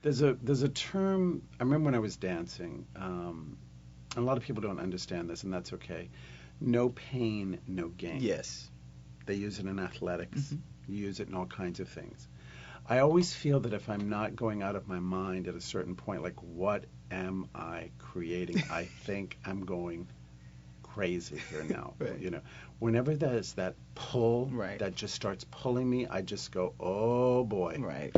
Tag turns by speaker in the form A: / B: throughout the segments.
A: There's a term. I remember when I was dancing. A lot of people don't understand this, and that's okay. No pain, no gain.
B: Yes.
A: They use it in athletics.
B: Hmm.
A: You use it in all kinds of things. I always feel that if I'm not going out of my mind at a certain point, like what am I creating? I think I'm going crazy here now.
B: Right.
A: Whenever there's that pull
B: Right.
A: that just starts pulling me, I just go, oh boy,
B: Right.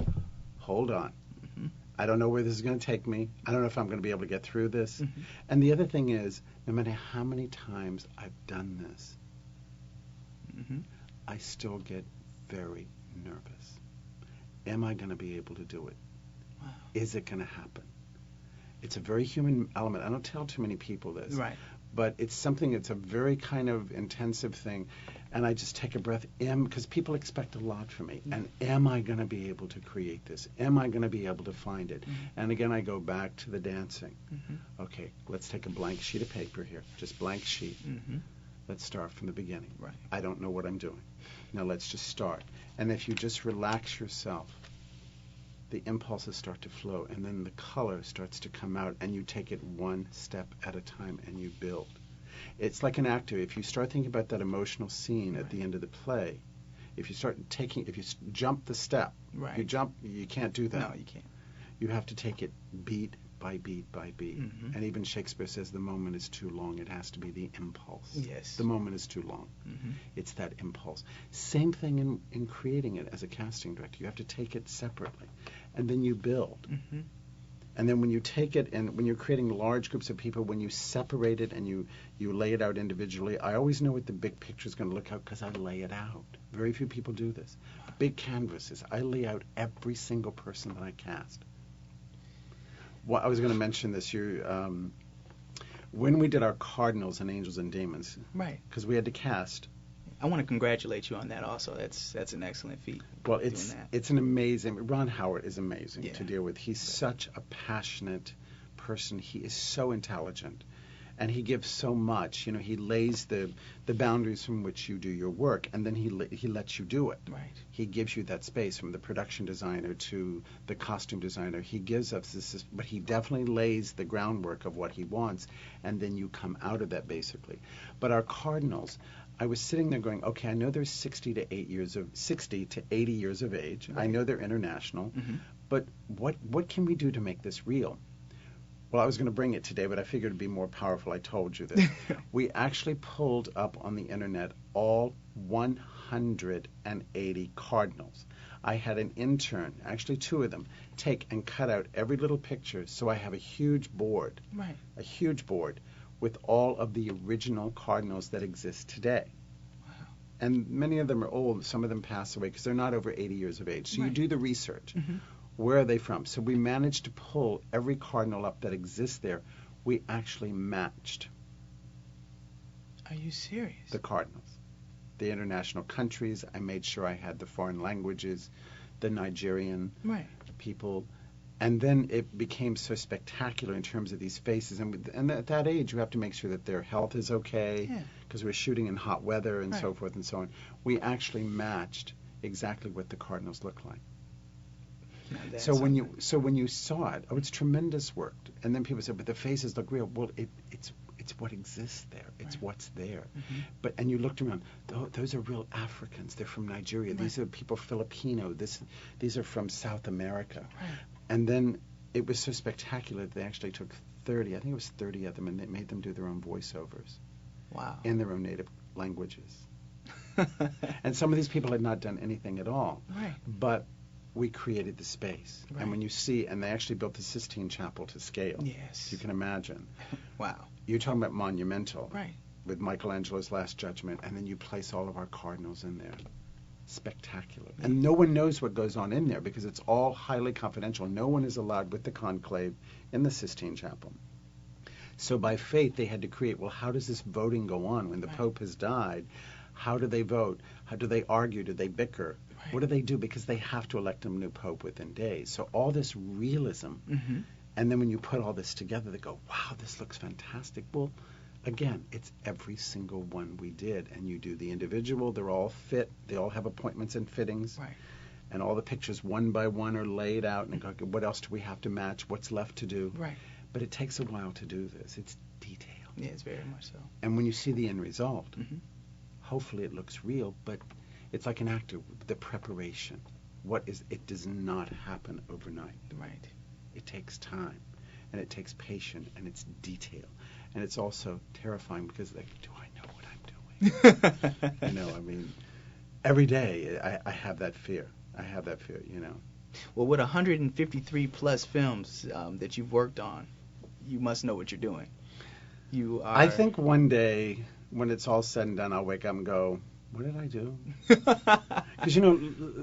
A: hold on.
B: Hmm.
A: I don't know where this is going to take me. I don't know if I'm going to be able to get through this.
B: Hmm.
A: And the other thing is, no matter how many times I've done this,
B: Hmm.
A: I still get very nervous. Am I going to be able to do it?
B: Wow.
A: Is it going to happen? It's a very human element. I don't tell too many people this.
B: Right.
A: But it's a very kind of intensive thing. And I just take a breath, because people expect a lot from me. And am I going to be able to create this? Am I going to be able to find it?
B: Mm-hmm.
A: And again, I go back to the dancing.
B: Hmm.
A: Okay, let's take a blank sheet of paper here, just blank sheet.
B: Hmm.
A: Let's start from the beginning.
B: Right.
A: I don't know what I'm doing. Now let's just start. And if you just relax yourself, the impulses start to flow, and then the color starts to come out, and you take it one step at a time, and you build. It's like an actor. If you start thinking about that emotional scene at the end of the play, if you jump the step,
B: Right.
A: you can't do that.
B: No, you can't.
A: You have to take it beat by beat by beat.
B: Mhm.
A: And even Shakespeare says the moment is too long. It has to be the impulse.
B: Yes.
A: The moment is too long.
B: Hmm.
A: It's that impulse. Same thing in creating it as a casting director. You have to take it separately. And then you build.
B: Hmm.
A: And then when you take it and when you're creating large groups of people, when you separate it and you lay it out individually, I always know what the big picture is going to look like because I lay it out. Very few people do this. Big canvases. I lay out every single person that I cast. Well, I was going to mention this. When we did our Cardinals and Angels and Demons,
B: Right.
A: because we had to cast.
B: I want to congratulate you on that also. That's an excellent feat.
A: Well,
B: doing
A: it's
B: that.
A: it's an amazing. Ron Howard is amazing
B: Yeah.
A: to deal with. He's such a passionate person. He is so intelligent, and he gives so much. He lays the boundaries from which you do your work, and then he lets you do it.
B: Right.
A: He gives you that space, from the production designer to the costume designer. He gives us this, but he definitely lays the groundwork of what he wants, and then you come out of that basically. But our Cardinals, I was sitting there going, okay, I know they're 60 to 80 years of age.
B: Right.
A: I know they're international,
B: Hmm.
A: but what can we do to make this real? Well, I was going to bring it today, but I figured it'd be more powerful. I told you this. We actually pulled up on the internet all 180 Cardinals. I had an intern, actually two of them, take and cut out every little picture, so I have a huge board with all of the original Cardinals that exist today.
B: Wow.
A: And many of them are old. Some of them pass away because they're not over 80 years of age. So you
B: Right.
A: do the research.
B: Hmm.
A: Where are they from? So we managed to pull every Cardinal up that exists there. We actually matched
B: Are you serious?
A: the Cardinals. The international countries. I made sure I had the foreign languages, the Nigerian
B: Right.
A: people. And then it became so spectacular in terms of these faces. And at that age, you have to make sure that their health is okay,
B: Yeah.
A: because we're shooting in hot weather and so
B: Right.
A: forth and so on. We actually matched exactly what the Cardinals look like.
B: Now that's
A: So when
B: something.
A: you saw it, it's tremendous work. And then people said, but the faces look real. Well, it's what exists there. It's
B: Right.
A: what's there.
B: Hmm.
A: And you looked around. Those are real Africans. They're from Nigeria.
B: Right.
A: These are people Filipino. These are from South America.
B: Right.
A: And then it was so spectacular that they actually took 30. I think it was 30 of them, and they made them do their own voiceovers
B: Wow.
A: in their own native languages. And some of these people had not done anything at all.
B: Right.
A: But we created the space.
B: Right.
A: And when you see, and they actually built the Sistine Chapel to scale.
B: Yes.
A: You can imagine.
B: Wow.
A: You're talking about monumental.
B: Right.
A: With Michelangelo's Last Judgment, and then you place all of our Cardinals in there. Spectacular.
B: Yeah.
A: And no one knows what goes on in there because it's all highly confidential. No one is allowed with the conclave in the Sistine Chapel. So by faith, they had to create, well, how does this voting go on when the
B: Right.
A: Pope has died? How do they vote? How do they argue? Do they bicker?
B: Right.
A: What do they do? Because they have to elect a new Pope within days. So all this realism,
B: Hmm.
A: and then when you put all this together, they go, wow, this looks fantastic. Well, again, it's every single one we did. And you do the individual. They're all fit. They all have appointments and fittings.
B: Right.
A: and all the pictures one by one are laid out, and go, what else do we have to match? What's left to do?
B: Right.
A: But it takes a while to do this. It's detailed.
B: Yeah, it's very much so.
A: And when you see the end result,
B: Mm-hmm.
A: hopefully it looks real, but it's like an actor, the preparation. It does not happen overnight.
B: Right.
A: It takes time, and it takes patience, and it's detail. And it's also terrifying because, like, do I know what I'm doing? I mean, every day I have that fear.
B: Well, with 153 plus films that you've worked on, you must know what you're doing.
A: I think one day, when it's all said and done, I'll wake up and go, what did I do? Because,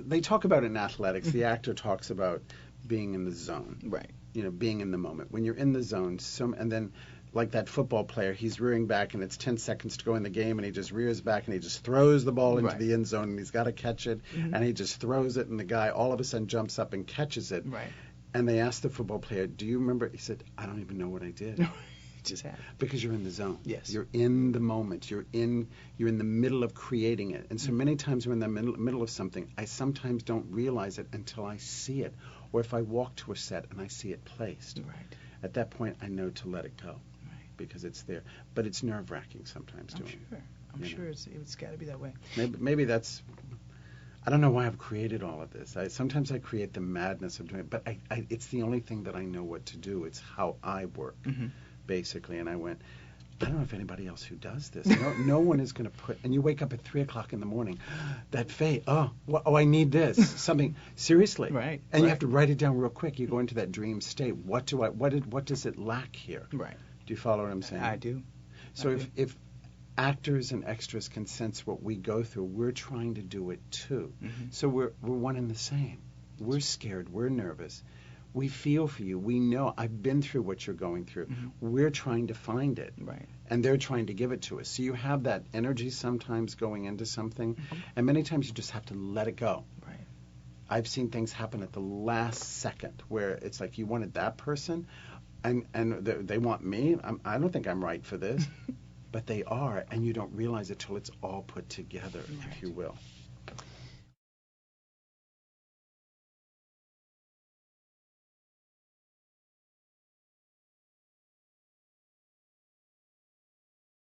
A: they talk about it in athletics. The actor talks about being in the zone.
B: Right.
A: Being in the moment. When you're in the zone, and then, like that football player, he's rearing back, and it's 10 seconds to go in the game, and he just rears back, and he just throws the ball into the end zone, and he's got to catch it, and he just throws it, and the guy all of a sudden jumps up and catches it.
B: Right.
A: And they asked the football player, do you remember? He said, I don't even know what I did.
B: It just happened.
A: Because you're in the zone.
B: Yes.
A: You're in the moment. You're in the middle of creating it. And so many times we're in the middle of something, I sometimes don't realize it until I see it. Or if I walk to a set and I see it placed.
B: Right.
A: At that point, I know to let it go.
B: Right.
A: Because it's there. But it's nerve-wracking sometimes doing it.
B: I'm sure it's got to be that way.
A: Maybe that's... I don't know why I've created all of this. Sometimes I create the madness of doing it. But it's the only thing that I know what to do. It's how I work.
B: Mm-hmm.
A: Basically, and I went, I don't know if anybody else who does this. No one is going to put, and you wake up at 3 o'clock in the morning, that fate, I need this, something, seriously.
B: Right.
A: And you have to write it down real quick. You go into that dream state. What does it lack here?
B: Right.
A: Do you follow what I'm saying?
B: I do.
A: So if actors and extras can sense what we go through, we're trying to do it too.
B: Mm-hmm.
A: So we're one and the same. We're scared. We're nervous. We feel for you. We know. I've been through what you're going through.
B: Mm-hmm.
A: We're trying to find it.
B: Right.
A: And they're trying to give it to us. So you have that energy sometimes going into something,
B: Mm-hmm.
A: and many times you just have to let it go.
B: Right.
A: I've seen things happen at the last second where it's like you wanted that person, and they want me. I don't think I'm right for this, but they are, and you don't realize it till it's all put together, if you will.